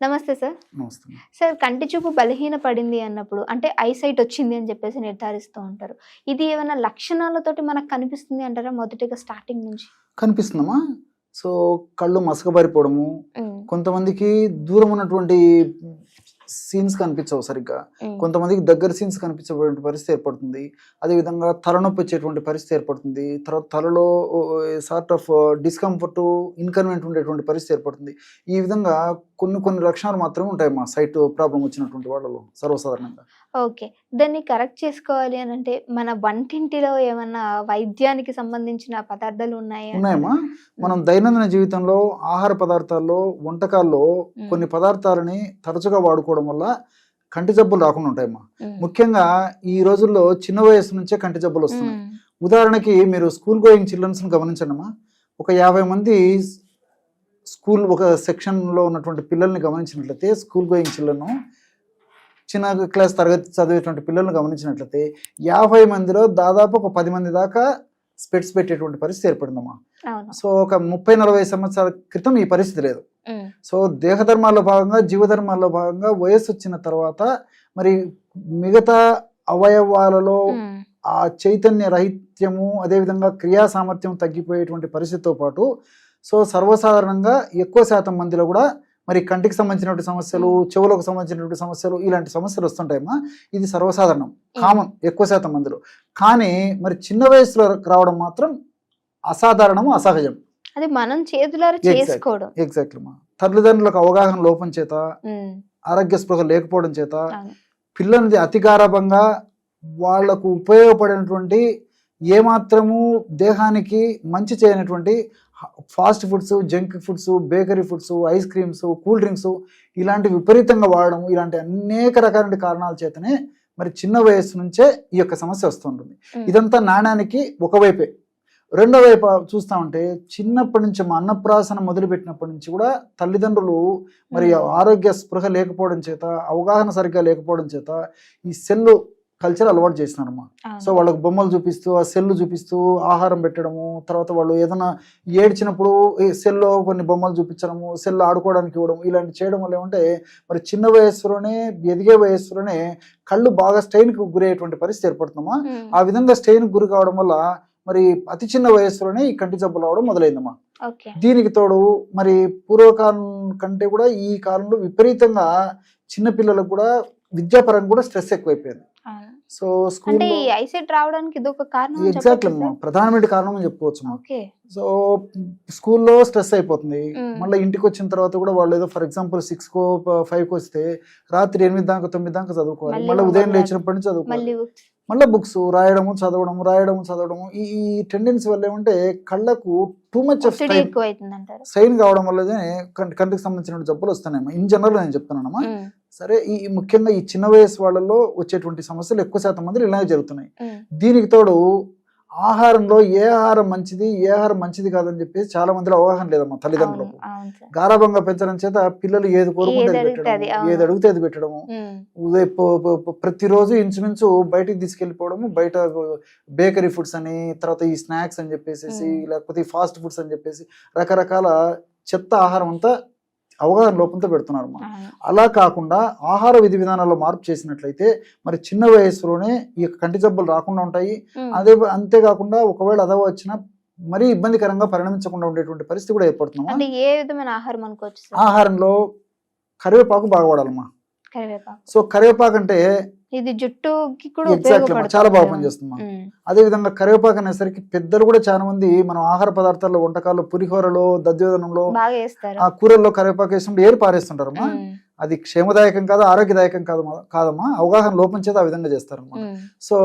నమస్తే సార్. నమస్తే. సార్ కంటి చూపు బలహీనపడింది అన్నప్పుడు అంటే ఐసైట్ వచ్చింది అని చెప్పేసి నిర్ధారిస్తూ ఉంటారు. ఇది ఏమైనా లక్షణాలతోటి మనకు కనిపిస్తుంది అంటారా మొదటిగా స్టార్టింగ్ నుంచి? కనిపిస్తుందమ్మా. సో కళ్ళు మసకబారిపోవడము, కొంతమందికి దూరం ఉన్నటువంటి సీన్స్ కనిపించవు సరిగ్గా, కొంతమందికి దగ్గర సీన్స్ కనిపించేటువంటి పరిస్థితి ఏర్పడుతుంది. అదేవిధంగా తలనొప్పి వచ్చేటువంటి పరిస్థితి ఏర్పడుతుంది. తర్వాత తలలో సార్ట్ ఆఫ్ డిస్కంఫర్ట్, ఇన్కన్వీనియంట్ ఉండేటువంటి పరిస్థితి ఏర్పడుతుంది. ఈ విధంగా కొన్ని లక్షణాలు మాత్రమే ఉంటాయి మా సైట్ ప్రాబ్లం వచ్చినటువంటి వాళ్ళలో సర్వసాధారణంగా. ఓకే, దాన్ని కరెక్ట్ చేసుకోవాలి అని అంటే మన వంటింటిలో ఏమన్నా వైద్యానికి సంబంధించిన పదార్థాలు ఉన్నాయమ్మా. మనం దైనందిన జీవితంలో ఆహార పదార్థాల్లో, వంటకాల్లో కొన్ని పదార్థాలని తరచుగా వాడుకోవడం వల్ల కంటి జబ్బులు రాకుండా ఉంటాయమ్మా. ముఖ్యంగా ఈ రోజుల్లో చిన్న వయసు నుంచే కంటి జబ్బులు వస్తున్నాయి. ఉదాహరణకి మీరు స్కూల్ గోయింగ్ చిల్డ్రన్స్ గమనించండి అమ్మా. ఒక 50 మంది స్కూల్ ఒక సెక్షన్లో ఉన్నటువంటి పిల్లల్ని గమనించినట్లయితే, స్కూల్ గోయింగ్ చిల్డ్రన్ చిన్న క్లాస్ తరగతి చదివేటువంటి పిల్లల్ని గమనించినట్లయితే 50 మందిలో దాదాపు ఒక 10 మంది దాకా స్పెట్స్ పెట్టేటువంటి పరిస్థితి ఏర్పడిందమ్మా. సో ఒక 30-40 సంవత్సరాల క్రితం ఈ పరిస్థితి లేదు. సో దేహధర్మాల్లో భాగంగా, జీవధర్మాల్లో భాగంగా వయస్సు వచ్చిన తర్వాత మరి మిగతా అవయవాలలో ఆ చైతన్య రహిత్యము, అదేవిధంగా క్రియా సామర్థ్యం తగ్గిపోయేటువంటి పరిస్థితితో పాటు సో సర్వసాధారణంగా ఎక్కువ శాతం మందిలో కూడా మరి కంటికి సంబంధించినటువంటి సమస్యలు, చెవులకు సంబంధించినటువంటి సమస్యలు, ఇలాంటి సమస్యలు వస్తుంటాయమ్మా. ఇది సర్వసాధారణం, కామన్ ఎక్కువ శాతం మందిలో. కానీ మరి చిన్న వయసులో రావడం మాత్రం అసాధారణము, అసహజం. అది మనం చేతులారా చేసుకోవడం. ఎగ్జాక్ట్లీ మా తల్లిదండ్రులకు అవగాహన లోపం చేత, ఆరోగ్య స్పృహ లేకపోవడం చేత పిల్లల్ని అతి గారాభంగా వాళ్లకు ఉపయోగపడినటువంటి ఏమాత్రము దేహానికి మంచి చేయనటువంటి fast foods, junk foods, bakery foods, ice creams, cool drinks ఇలాంటి విపరీతంగా వాడడం, ఇలాంటి అనేక రకాల కారణాల చేతనే మరి చిన్న వయస్సు నుంచే ఈ యొక్క సమస్య వస్తుంటుంది. ఇదంతా నాణ్యానికి ఒకవైపే. రెండో వైపు చూస్తామంటే చిన్నప్పటి నుంచి మా అన్నప్రాసన మొదలుపెట్టినప్పటి నుంచి కూడా తల్లిదండ్రులు మరి ఆరోగ్య స్పృహ లేకపోవడం చేత, అవగాహన సరిగ్గా లేకపోవడం చేత ఈ సెల్ కల్చర్ అలవాటు చేసినారమ్మా. సో వాళ్ళకు బొమ్మలు చూపిస్తూ, ఆ సెల్ చూపిస్తూ ఆహారం పెట్టడము, తర్వాత వాళ్ళు ఏదైనా ఏడ్చినప్పుడు సెల్లో కొన్ని బొమ్మలు చూపించడము, సెల్ ఆడుకోవడానికి ఇవ్వడం, ఇలాంటి చేయడం వల్ల ఏమంటే మరి చిన్న వయస్సులోనే, ఎదిగే వయస్సులోనే కళ్ళు బాగా స్ట్రెయిన్కి గురయ్యేటువంటి పరిస్థితి ఏర్పడుతుందమ్మా. ఆ విధంగా స్ట్రెయిన్కి గురి కావడం వల్ల మరి అతి చిన్న వయస్సులోనే ఈ కంటి జబ్బులు రావడం మొదలైందమ్మా. దీనికి తోడు మరి పూర్వకాలం కంటే కూడా ఈ కాలంలో విపరీతంగా చిన్న పిల్లలకు కూడా విద్యాపరంగా కూడా స్ట్రెస్ ఎక్కువైపోయింది. సో స్కూల్ రావడానికి ఇదొక కారణం, ఎగ్జాక్ట్లీ ప్రధానమైన కారణం అని చెప్పుకోవచ్చు. సో స్కూల్లో స్ట్రెస్ అయిపోతుంది. మళ్ళీ ఇంటికి వచ్చిన తర్వాత కూడా వాళ్ళు ఏదో ఫర్ ఎగ్జాంపుల్ 6కో 5కో వస్తే రాత్రి 8 దాకా 9 దాకా చదువుకోవాలి. మళ్ళీ ఉదయం లేచినప్పటి నుంచి చదువుకోవాలి. మళ్ళీ బుక్స్ రాయడము, చదవడము ఈ టెండెన్సీ వల్ల ఏమంటే కళ్ళకు టూ మచ్ ఆఫ్ స్ట్రెయిన్ కావడం వల్లనే కంటికి సంబంధించిన జబ్బులు వస్తున్నాయమ్మా. ఇన్ జనరల్ నేను చెప్తున్నానమ్మా. సరే, ఈ ముఖ్యంగా ఈ చిన్న వయసు వాళ్ళలో వచ్చేటువంటి సమస్యలు ఎక్కువ శాతం మంది ఇలాగే జరుగుతున్నాయి. దీనికి తోడు ఆహారంలో ఏ ఆహారం మంచిది, ఏ ఆహారం మంచిది కాదని చెప్పేసి చాలా మందిలో అవగాహన లేదమ్మా. తల్లిదండ్రులకు గారాభంగా పెంచడం చేత పిల్లలు ఏది కోరుకుంటే పెట్టడము, ఏది అడిగితే అది పెట్టడము, ప్రతిరోజు ఇంచుమించు బయటికి తీసుకెళ్లిపోవడము, బయట బేకరీ ఫుడ్స్ అని, తర్వాత ఈ స్నాక్స్ అని చెప్పేసి, లేకపోతే ఈ ఫాస్ట్ ఫుడ్స్ అని చెప్పేసి రకరకాల చెత్త ఆహారం అంతా అవగాహన లోపంతో పెడుతున్నారు. అలా కాకుండా ఆహార విధి విధానాల్లో మార్పు చేసినట్లయితే మరి చిన్న వయసులోనే ఈ కంటి జబ్బులు రాకుండా ఉంటాయి. అంతేకాకుండా ఒకవేళ అదవ వచ్చినా మరీ ఇబ్బందికరంగా పరిణమించకుండా ఉండేటువంటి పరిస్థితి కూడా ఏర్పడుతున్నాం. ఏ విధమైన ఆహారం అనుకోవచ్చు? ఆహారంలో కరివేపాకు బాగా వాడాలమ్మా. సో కరివేపాకు అంటే ఇది జుట్టుకి కూడా ఎగ్జాక్ట్లీ చాలా బాగా పనిచేస్తుందమ్మా. అదే విధంగా కరివేపాకు అనేసరికి పెద్దలు కూడా చాలా మంది మనం ఆహార పదార్థాల్లో, వంటకాల్లో, పులిహోరలో, దద్యోదనంలో, ఆ కూరల్లో కరివేపాకు వేసినప్పుడు ఏరు పారేస్తుంటారమ్మా. అది క్షేమదాయకం కాదు, ఆరోగ్యదాయకం కాదమ్మా. అవగాహన లోపం చేత ఆ విధంగా చేస్తారమ్మా. సో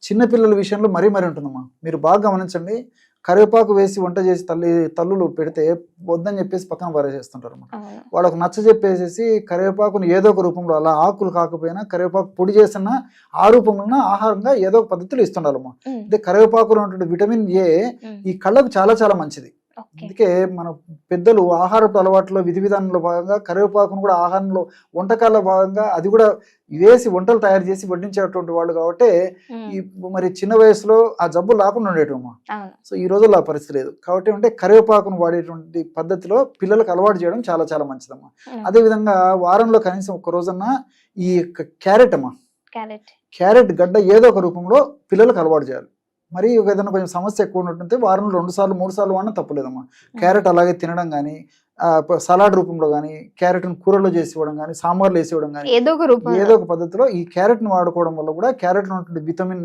చిన్నపిల్లల విషయంలో మరీ ఉంటుందమ్మా. మీరు బాగా గమనించండి. కరివేపాకు వేసి వంట చేసి తల్లులు పెడితే వద్దని చెప్పేసి పక్కన పారేసేస్తుంటారు అన్నమాట. వాళ్ళకు నచ్చ చెప్పేసేసి కరివేపాకుని ఏదో ఒక రూపంలో, అలా ఆకులు కాకపోయినా కరివేపాకు పొడి చేసిన ఆ రూపంలో ఆహారంగా ఏదో ఒక పద్ధతిలో ఇస్తుండాలమ్మా. అంటే కరివేపాకులో ఉన్నటువంటి విటమిన్ ఏ ఈ కళ్ళకు చాలా చాలా మంచిది. ఓకే. అందుకే మన పెద్దలు ఆహారపు అలవాట్లో విధి విధానంలో భాగంగా కరివేపాకును కూడా ఆహారంలో వంటకాల్లో భాగంగా అది కూడా వేసి వంటలు తయారు చేసి వడ్డించేటువంటి వాళ్ళు కాబట్టి ఈ మరి చిన్న వయసులో ఆ జబ్బు రాకుండా ఉండేటమ్మా. అవును. సో ఈ రోజుల్లో ఆ పరిస్థితి లేదు కాబట్టి అంటే కరివేపాకును వాడేటువంటి పద్ధతిలో పిల్లలకు అలవాటు చేయడం చాలా చాలా మంచిదమ్మా. అదేవిధంగా వారంలో కనీసం ఒక్క రోజన్నా ఈ క్యారెట్ అమ్మా, క్యారెట్ గడ్డ ఏదో ఒక రూపంలో పిల్లలకు అలవాటు చేయాలి. మరి ఏదైనా కొంచెం సమస్య ఎక్కువ ఉన్నట్టుంటే వారంలో 2 సార్లు 3 సార్లు వాడినా తప్పలేదమ్మా. క్యారెట్ అలాగే తినడం కానీ, సలాడ్ రూపంలో కానీ, క్యారెట్ను కూరలో చేసి ఇవ్వడం కానీ, సాంబార్లు వేసి ఇవ్వడం కానీ, ఏదో ఒక పద్ధతిలో ఈ క్యారెట్ను వాడుకోవడం వల్ల కూడా క్యారెట్లో ఉన్నటువంటి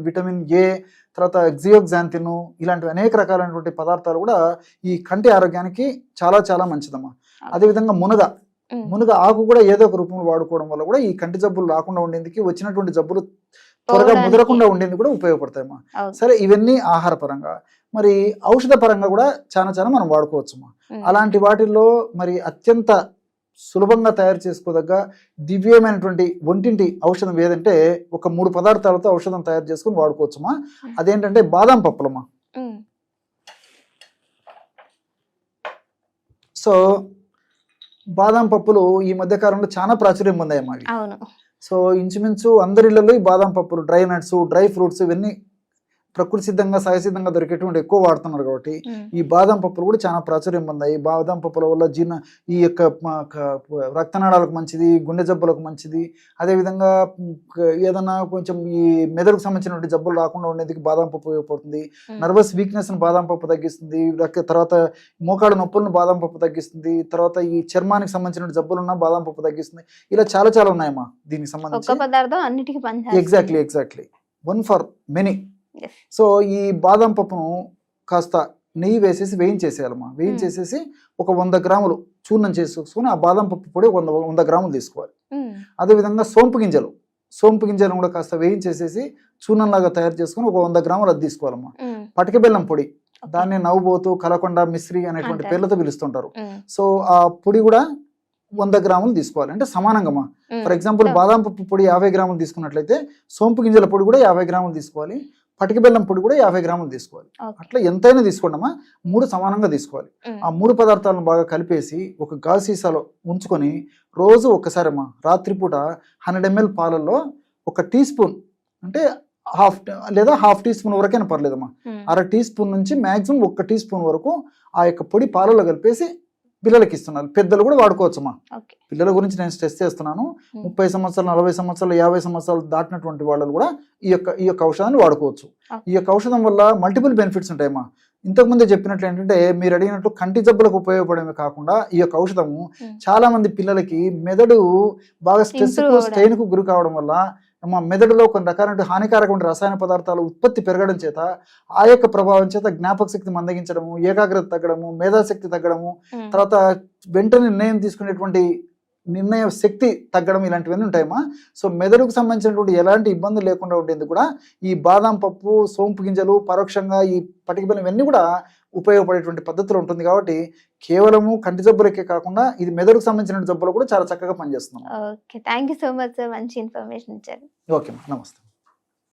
విటమిన్ ఏ, తర్వాత జియోగ్జాంతిన్ ఇలాంటివి అనేక రకాలైనటువంటి పదార్థాలు కూడా ఈ కంటి ఆరోగ్యానికి చాలా చాలా మంచిదమ్మా. అదేవిధంగా మునగ ఆకు కూడా ఏదో ఒక రూపంలో వాడుకోవడం వల్ల కూడా ఈ కంటి జబ్బులు రాకుండా ఉండేందుకు, వచ్చినటువంటి జబ్బులు త్వరగా ముదరకుండా ఉండేందుకు కూడా ఉపయోగపడతాయమ్మా. సరే, ఇవన్నీ ఆహార పరంగా. మరి ఔషధ పరంగా కూడా చాలా చాలా మనం వాడుకోవచ్చమ్మా. అలాంటి వాటిల్లో మరి అత్యంత సులభంగా తయారు చేసుకోదగ్గ దివ్యమైనటువంటి ఒంటింటి ఔషధం ఏదంటే ఒక 3 పదార్థాలతో ఔషధం తయారు చేసుకుని వాడుకోవచ్చమ్మా. అదేంటంటే బాదం పప్పులమ్మా. సో బాదం పప్పులు ఈ మధ్య కాలంలో చాలా ప్రాచుర్యం పొందాయమ్మా. సో ఇంచుమించు అందరి ఇళ్లలో ఈ బాదం పప్పులు, డ్రై నట్స్, డ్రై ఫ్రూట్స్ ఇవన్నీ ప్రకృతి సిద్ధంగా సహజసిద్ధంగా దొరికేటువంటి ఎక్కువ వాడుతున్నారు కాబట్టి ఈ బాదం పప్పులు కూడా చాలా ప్రాచుర్యం పొందాయి. బాదం పప్పుల వల్ల ఈ యొక్క రక్తనాళాలకు మంచిది, గుండె జబ్బులకు మంచిది. అదేవిధంగా ఏదన్నా కొంచెం ఈ మెదడుకు సంబంధించినటువంటి జబ్బులు రాకుండా ఉండేందుకు బాదం పప్పు ఉపయోగపడుతుంది. నర్వస్ వీక్నెస్ ను బాదం పప్పు తగ్గిస్తుంది. తర్వాత మోకాళ్ళ నొప్పులను బాదం పప్పు తగ్గిస్తుంది. తర్వాత ఈ చర్మానికి సంబంధించిన జబ్బులున్న బాదం పప్పు తగ్గిస్తుంది. ఇలా చాలా చాలా ఉన్నాయమ్మా దీనికి సంబంధించి. Exactly one for many. So ఈ బాదం పప్పును కాస్త నెయ్యి వేసేసి వేయించేసేయాలమ్మా. వేయించేసేసి ఒక 100 గ్రాములు చూర్ణం చేసుకొని ఆ బాదం పప్పు పొడి 100 గ్రాములు తీసుకోవాలి. అదేవిధంగా సోంపు గింజలు కూడా కాస్త వేయించేసేసి చూర్ణంలాగా తయారు చేసుకుని ఒక 100 గ్రాములు అది తీసుకోవాలమ్మా. పటిక బెల్లం పొడి, దాన్ని నవ్వుబోతు, కలకొండ, మిశ్రి అనేటువంటి పేర్లతో పిలుస్తుంటారు. సో ఆ పొడి కూడా 100 గ్రాములు తీసుకోవాలి. అంటే సమానంగా. ఫర్ ఎగ్జాంపుల్ బాదం పప్పు పొడి 50 గ్రాములు తీసుకున్నట్లయితే సోంపు గింజల పొడి కూడా 50 గ్రాములు తీసుకోవాలి. పటిక బెల్లం పొడి కూడా 50 గ్రాములు తీసుకోవాలి. అట్లా ఎంతైనా తీసుకోండమ్మా. 3 సమానంగా తీసుకోవాలి. ఆ 3 పదార్థాలను బాగా కలిపేసి ఒక గాజు సీసాలో ఉంచుకొని రోజు ఒక్కసారమ్మా రాత్రిపూట 100 ml పాలల్లో 1 టీ స్పూన్, అంటే హాఫ్ టీ స్పూన్ వరకైనా పర్లేదమ్మా, 1/2 టీ స్పూన్ నుంచి మాక్సిమం 1 టీ స్పూన్ వరకు ఆ యొక్క పొడి పాలలో కలిపేసి పిల్లలకి ఇస్తున్నారు. పెద్దలు కూడా వాడుకోవచ్చమ్మా. పిల్లల గురించి నేను స్ట్రెస్ చేస్తున్నాను. 30 సంవత్సరాలు, 40 సంవత్సరాలు, 50 సంవత్సరాలు దాటినటువంటి వాళ్ళు కూడా ఈ యొక్క ఔషధాన్ని వాడుకోవచ్చు. ఈ యొక్క ఔషధం వల్ల మల్టిపుల్ బెనిఫిట్స్ ఉంటాయమ్మా. ఇంతకుముందే చెప్పినట్లు ఏంటంటే మీరు అడిగినట్లు కంటి జబ్బులకు ఉపయోగపడమే కాకుండా ఈ యొక్క ఔషధము చాలా మంది పిల్లలకి మెదడు బాగా స్ట్రెయిన్ కు గురి కావడం వల్ల మెదడులో కొన్ని రకాల హానికారకమైన రసాయన పదార్థాలు ఉత్పత్తి పెరగడం చేత ఆ యొక్క ప్రభావం చేత జ్ఞాపక శక్తి మందగించడము, ఏకాగ్రత తగ్గడము, మేధాశక్తి తగ్గడము, తర్వాత వెంటనే నిర్ణయం తీసుకునేటువంటి నిర్ణయ శక్తి తగ్గడం ఇలాంటివన్నీ ఉంటాయమ్మా. సో మెదడుకు సంబంధించినటువంటి ఎలాంటి ఇబ్బందులు లేకుండా ఉండేందుకు కూడా ఈ బాదం పప్పు, సోంపు గింజలు, పరోక్షంగా ఈ పటిక బెల్లం ఇవన్నీ కూడా ఉపయోగపడేటువంటి పద్ధతిలో ఉంటుంది. కాబట్టి కేవలము కంటి జబ్బులకే కాకుండా ఇది మెదడుకు సంబంధించిన జబ్బులు కూడా చాలా చక్కగా పనిచేస్తున్నాం. Okay, thank you so much sir, మంచి ఇన్ఫర్మేషన్ ఇచ్చారు. ఓకే, నమస్తే.